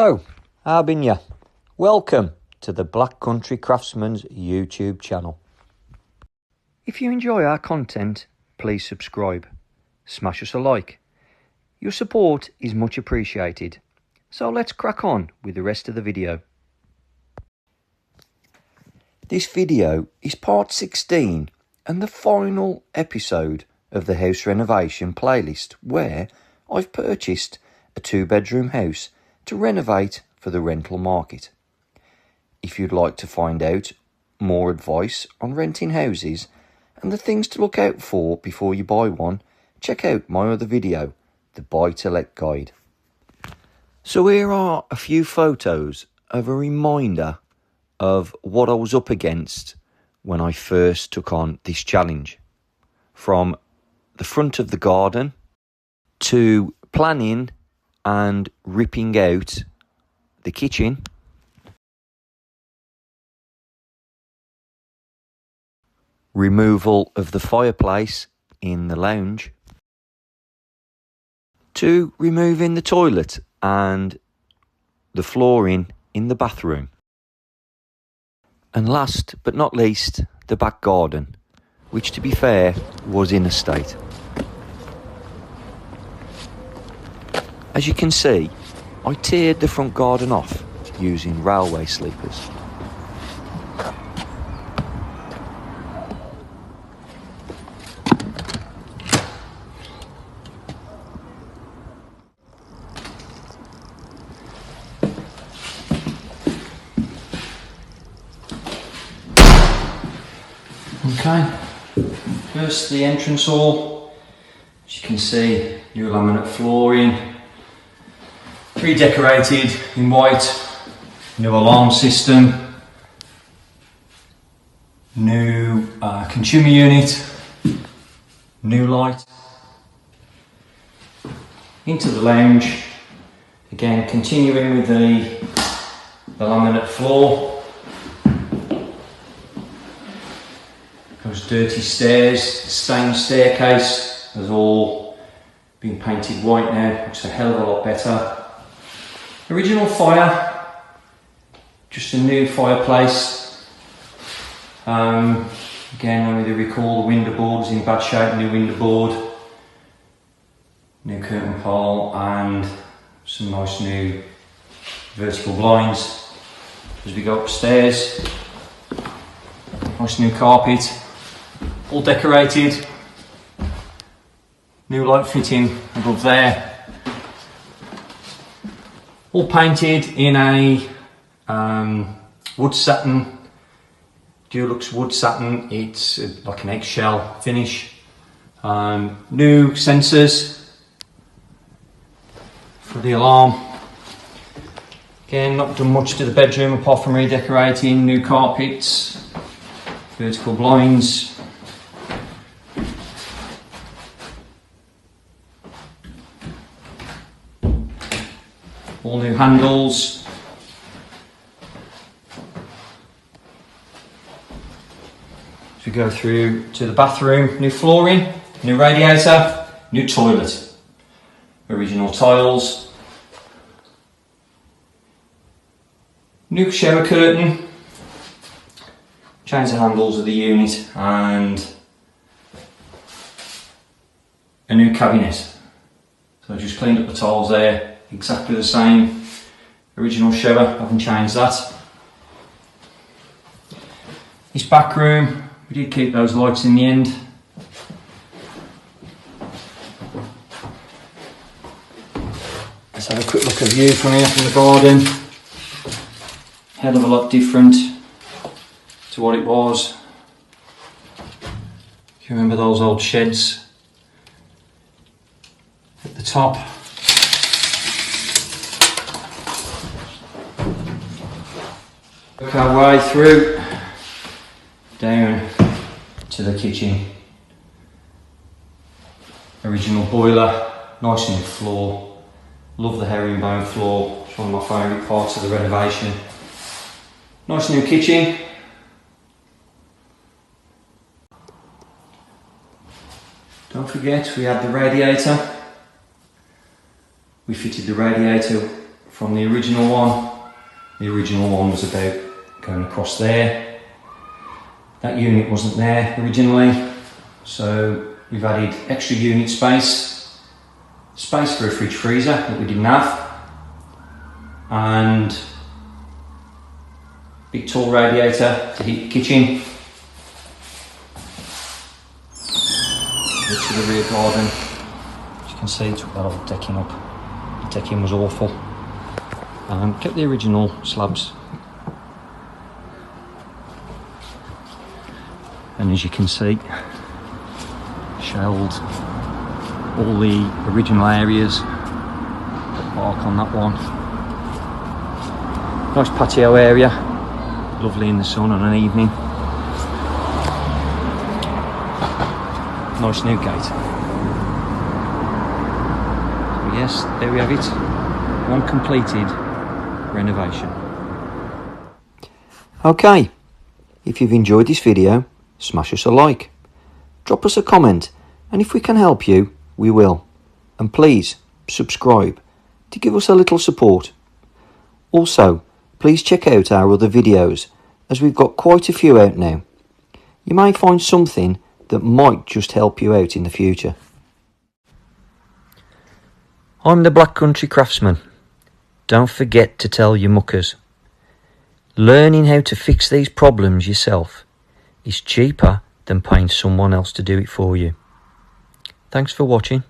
So, how been ya? Welcome to the Black Country Craftsman's YouTube channel. If you enjoy our content, please subscribe. Smash us a like. Your support is much appreciated. So let's crack on with the rest of the video. This video is part 16 and the final episode of the house renovation playlist, where I've purchased a 2-bedroom house to renovate for the rental market. If you'd like to find out more advice on renting houses and the things to look out for before you buy one, check out my other video, the Buy to Let Guide. So here are a few photos of a reminder of what I was up against when I first took on this challenge. From the front of the garden to planning and ripping out the kitchen, removal of the fireplace in the lounge, to removing the toilet and the flooring in the bathroom, and last but not least, the back garden, which, to be fair, was in a state. As you can see, I tiered the front garden off using railway sleepers. Okay, first the entrance hall. As you can see, new laminate flooring, redecorated in white, new alarm system, new consumer unit, new light. Into the lounge, again continuing with the laminate floor. Those dirty stairs, the stained staircase has all been painted white now, looks a hell of a lot better. Original fire, just a new fireplace. Again, I need to recall the window board is in bad shape, new window board, new curtain pole, and some nice new vertical blinds. As we go upstairs, nice new carpet, all decorated, new light fitting above there. All painted in a wood satin, Dulux wood satin. It's like an eggshell finish. New sensors for the alarm. Again, not done much to the bedroom apart from redecorating, new carpets, vertical blinds. All new handles. As we go through to the bathroom, new flooring, new radiator, new toilet, original tiles, new shower curtain, change the handles of the unit, and a new cabinet. So I just cleaned up the tiles there. Exactly the same, original shower, haven't changed that. This back room, we did keep those lights in the end. Let's have a quick look at the view from here from the garden. Hell of a lot different to what it was. If you remember those old sheds at the top. Work our way through down to the kitchen. Original boiler, nice new floor. Love the herringbone floor, it's one of my favourite parts of the renovation. Nice new kitchen. Don't forget we had the radiator. We fitted the radiator from the original one. The original one was about going across there. That unit wasn't there originally, so we've added extra unit space for a fridge freezer that we didn't have, and big tall radiator to heat the kitchen. To the rear garden, as you can see, took that old decking up. The decking was awful. Kept the original slabs, and as you can see, shelled all the original areas. Put bark on that one. Nice patio area, lovely in the sun on an evening. Nice new gate. So yes, there we have it. One completed renovation. Okay, if you've enjoyed this video, smash us a like, drop us a comment, and if we can help you, we will. And please subscribe to give us a little support. Also, please check out our other videos, as we've got quite a few out now. You may find something that might just help you out in the future. I'm the Black Country Craftsman. Don't forget to tell your muckers. Learning how to fix these problems yourself is cheaper than paying someone else to do it for you. Thanks for watching.